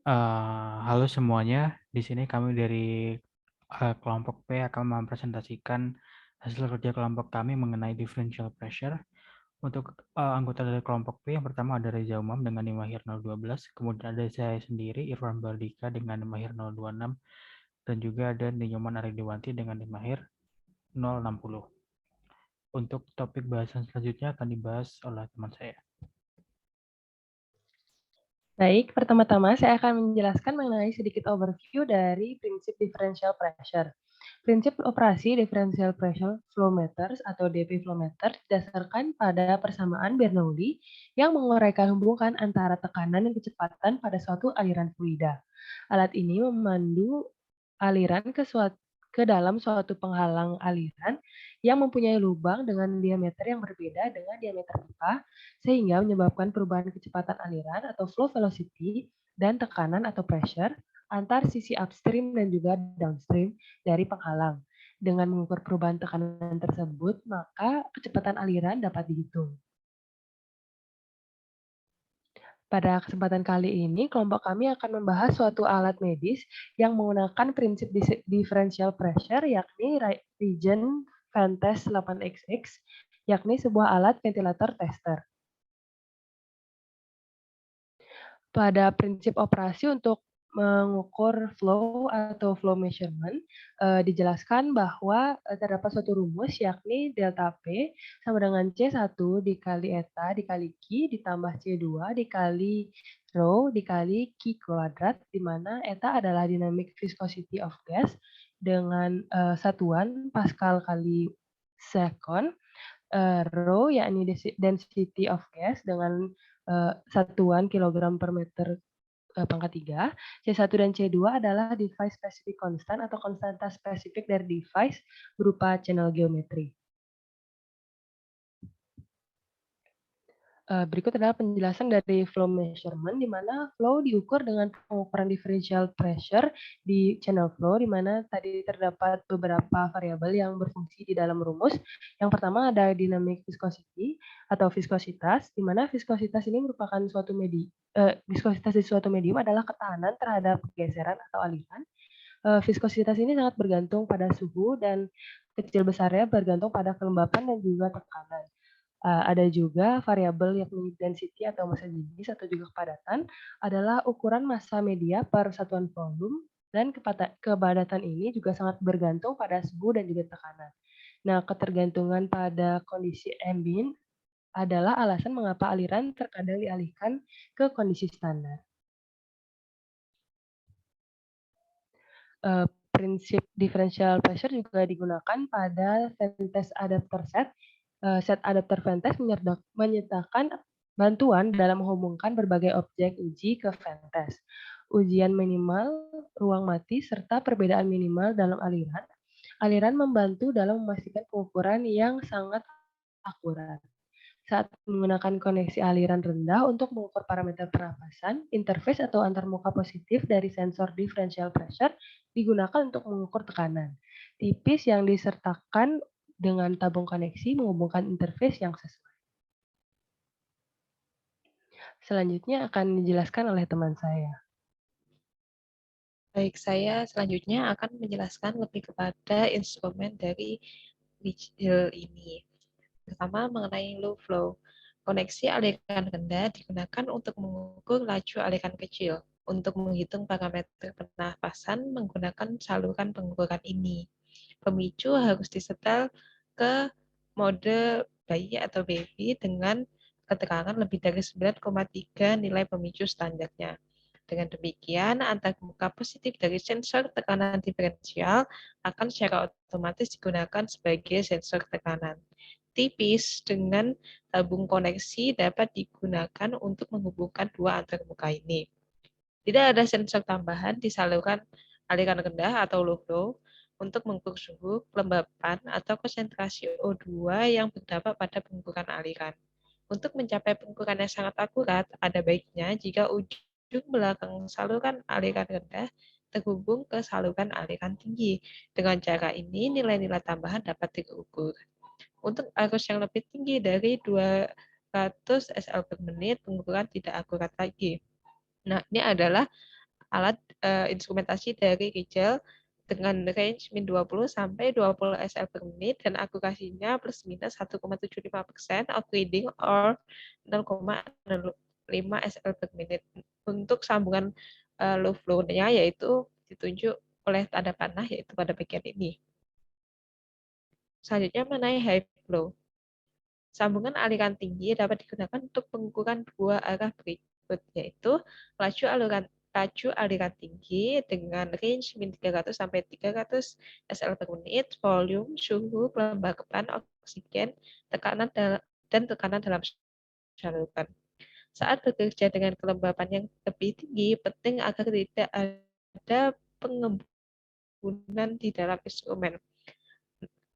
Halo semuanya, di sini kami dari kelompok P akan mempresentasikan hasil kerja kelompok kami mengenai differential pressure. Untuk anggota dari kelompok P, yang pertama ada Reza Umam dengan Imahir 012, kemudian ada saya sendiri, Irfan Bardika dengan Imahir 026, dan juga ada Ninyoman Aridiwanti dengan Imahir 060. Untuk topik bahasan selanjutnya akan dibahas oleh teman saya. Baik, pertama-tama saya akan menjelaskan mengenai sedikit overview dari prinsip differential pressure. Prinsip operasi differential pressure flow meters atau DP flow meter didasarkan pada persamaan Bernoulli yang menguraikan hubungan antara tekanan dan kecepatan pada suatu aliran fluida. Alat ini memandu aliran ke dalam suatu penghalang aliran yang mempunyai lubang dengan diameter yang berbeda dengan diameter pipa, sehingga menyebabkan perubahan kecepatan aliran atau flow velocity dan tekanan atau pressure antar sisi upstream dan juga downstream dari penghalang. Dengan mengukur perubahan tekanan tersebut, maka kecepatan aliran dapat dihitung. Pada kesempatan kali ini, kelompok kami akan membahas suatu alat medis yang menggunakan prinsip differential pressure, yakni Regen Ventes 8XX, yakni sebuah alat ventilator tester. Pada prinsip operasi untuk mengukur flow atau flow measurement, dijelaskan bahwa terdapat suatu rumus yakni delta P sama dengan C1 dikali eta dikali Q ditambah C2 dikali rho dikali Q kuadrat, di mana eta adalah dynamic viscosity of gas dengan satuan Pascal kali second, rho yakni density of gas dengan satuan kilogram per meter pangkat 3. C1 dan C2 adalah device specific constant atau konstanta spesifik dari device berupa channel geometri. Berikut adalah penjelasan dari flow measurement, di mana flow diukur dengan pengukuran differential pressure di channel flow, di mana tadi terdapat beberapa variabel yang berfungsi di dalam rumus. Yang pertama ada dynamic viscosity atau viskositas, di mana viskositas ini merupakan viskositas di suatu medium adalah ketahanan terhadap pergeseran atau aliran. Viskositas ini sangat bergantung pada suhu dan kecil besarnya bergantung pada kelembapan dan juga tekanan. Ada juga variabel yakni density atau massa jenis atau juga kepadatan adalah ukuran massa media per satuan volume, dan kepadatan ini juga sangat bergantung pada suhu dan juga tekanan. Nah, ketergantungan pada kondisi ambient adalah alasan mengapa aliran terkadang dialihkan ke kondisi standar. Prinsip differential pressure juga digunakan pada Ventes adapter set. Set adapter Ventes menyertakan bantuan dalam menghubungkan berbagai objek uji ke Ventes. Ujian minimal, ruang mati, serta perbedaan minimal dalam aliran. Aliran membantu dalam memastikan pengukuran yang sangat akurat. Saat menggunakan koneksi aliran rendah untuk mengukur parameter pernapasan, interface atau antarmuka positif dari sensor differential pressure digunakan untuk mengukur tekanan. Tipis yang disertakan dengan tabung koneksi menghubungkan interface yang sesuai. Selanjutnya akan dijelaskan oleh teman saya. Baik, saya selanjutnya akan menjelaskan lebih kepada instrumen dari Rigel ini. Pertama, mengenai low flow. Koneksi aliran rendah digunakan untuk mengukur laju aliran kecil. Untuk menghitung parameter pernafasan menggunakan saluran pengukuran ini. Pemicu harus disetel ke mode bayi atau baby dengan keterangan lebih dari 9,3 nilai pemicu standarnya. Dengan demikian, antarmuka positif dari sensor tekanan diferensial akan secara otomatis digunakan sebagai sensor tekanan. Tipis dengan tabung koneksi dapat digunakan untuk menghubungkan dua antarmuka ini. Tidak ada sensor tambahan di saluran aliran rendah atau low flow untuk mengukur suhu, kelembapan, atau konsentrasi O2 yang berdampak pada pengukuran aliran. Untuk mencapai pengukuran yang sangat akurat, ada baiknya jika ujung belakang saluran aliran rendah terhubung ke saluran aliran tinggi. Dengan cara ini, nilai-nilai tambahan dapat diukur. Untuk arus yang lebih tinggi dari 200 SL per menit, pengukuran tidak akurat lagi. Nah, ini adalah alat instrumentasi dari Rigel dengan range min 20 sampai 20 SL per menit dan akurasinya plus minus 1,75% of reading or 0,05 SL per menit. Untuk sambungan low flow-nya yaitu ditunjuk oleh tanda panah yaitu pada bagian ini. Selanjutnya mengenai high flow. Sambungan aliran tinggi dapat digunakan untuk pengukuran dua arah berikut, yaitu laju aliran tinggi dengan range min 300 sampai 300 SL per menit, volume, suhu, kelembapan oksigen, tekanan dan tekanan dalam saluran. Saat bekerja dengan kelembapan yang lebih tinggi, penting agar tidak ada pengembunan di dalam instrumen.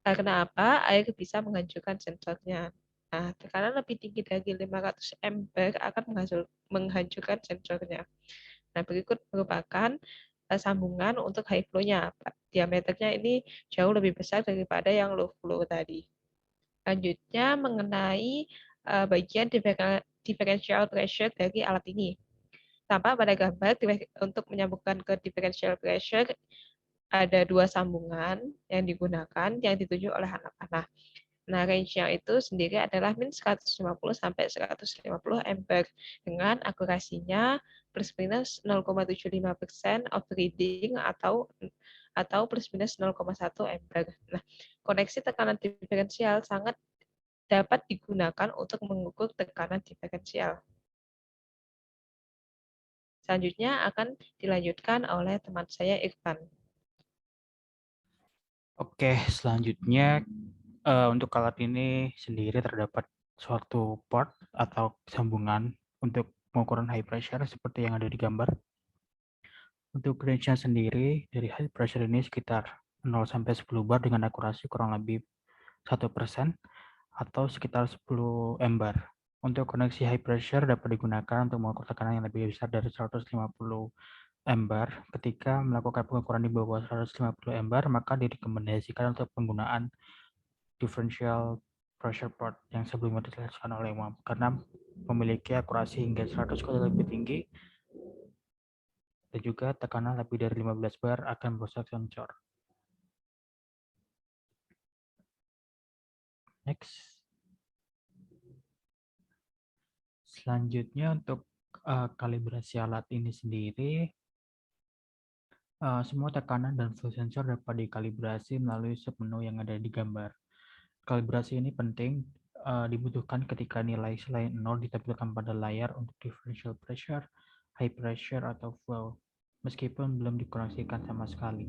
Karena apa? Air bisa menghancurkan sensornya. Nah, tekanan lebih tinggi dari 500 ampere akan menghancurkan sensornya. Nah, berikut merupakan sambungan untuk high flow-nya. Diameternya ini jauh lebih besar daripada yang low flow tadi. Selanjutnya mengenai bagian differential pressure dari alat ini. Tampak pada gambar untuk menyambungkan ke differential pressure ada dua sambungan yang digunakan yang ditunjuk oleh anak panah. Nah, range-nya itu sendiri adalah min 150 sampai 150 ampere dengan akurasinya plus minus 0,75% of reading atau plus minus 0,1 ampere. Nah, koneksi tekanan diferensial sangat dapat digunakan untuk mengukur tekanan diferensial. Selanjutnya akan dilanjutkan oleh teman saya Irfan. Oke, selanjutnya untuk alat ini sendiri terdapat suatu port atau sambungan untuk pengukuran high pressure seperti yang ada di gambar. Untuk range-nya sendiri dari high pressure ini sekitar 0 sampai 10 bar dengan akurasi kurang lebih 1% atau sekitar 10 MBAR. Untuk koneksi high pressure dapat digunakan untuk mengukur tekanan yang lebih besar dari 150 MBAR. Ketika melakukan pengukuran di bawah 150 MBAR, maka direkomendasikan untuk penggunaan differential pressure port yang sebelumnya dijelaskan oleh Imam karena memiliki akurasi hingga 100 kali lebih tinggi dan juga tekanan lebih dari 15 bar akan merusak sensor. Next. Selanjutnya untuk kalibrasi alat ini sendiri, semua tekanan dan flow sensor dapat dikalibrasi melalui submenu yang ada di gambar. Kalibrasi ini penting dibutuhkan ketika nilai selain 0 ditampilkan pada layar untuk differential pressure, high pressure, atau flow, meskipun belum dikoneksikan sama sekali.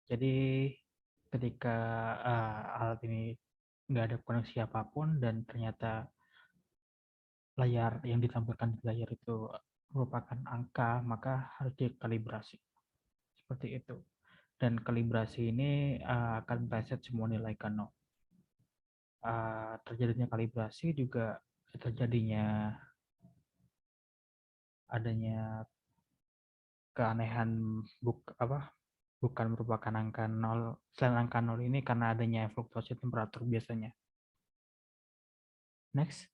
Jadi ketika alat ini nggak ada koneksi apapun dan ternyata layar yang ditampilkan di layar itu merupakan angka, maka harus dikalibrasi. Seperti itu. Dan kalibrasi ini akan preset semua nilai ke 0. Terjadinya kalibrasi juga terjadinya adanya keanehan bukan merupakan angka 0. Selain angka 0 ini karena adanya fluktuasi temperatur biasanya. Next.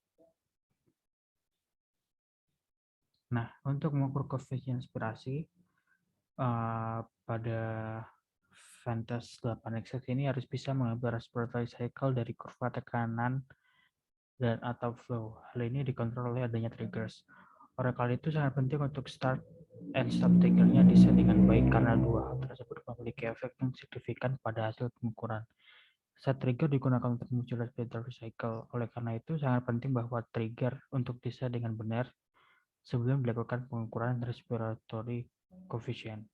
Nah, untuk mengukur koefisien inspirasi pada Ventus 8XX ini harus bisa mengambil respiratory cycle dari kurva tekanan dan atau flow. Hal ini dikontrol oleh adanya triggers. Oleh karena itu sangat penting untuk start and stop triggernya diset dengan baik karena dua hal tersebut memiliki efek yang signifikan pada hasil pengukuran. Set trigger digunakan untuk memuncul respiratory cycle. Oleh karena itu sangat penting bahwa trigger untuk diset dengan benar sebelum dilakukan pengukuran respiratory coefficient.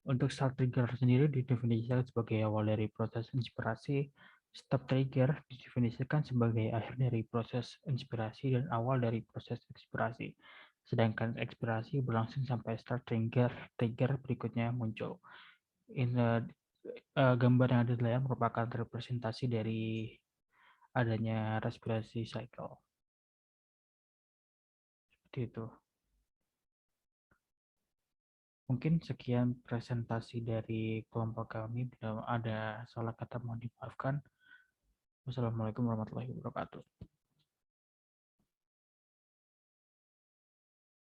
Untuk start trigger sendiri didefinisikan sebagai awal dari proses inspirasi, stop trigger didefinisikan sebagai akhir dari proses inspirasi dan awal dari proses ekspirasi. Sedangkan ekspirasi berlangsung sampai start trigger berikutnya muncul. Gambar yang ada di layar merupakan representasi dari adanya respirasi cycle. Seperti itu. Mungkin sekian presentasi dari kelompok kami. Bila ada salah kata mohon dimaafkan. Wassalamualaikum warahmatullahi wabarakatuh.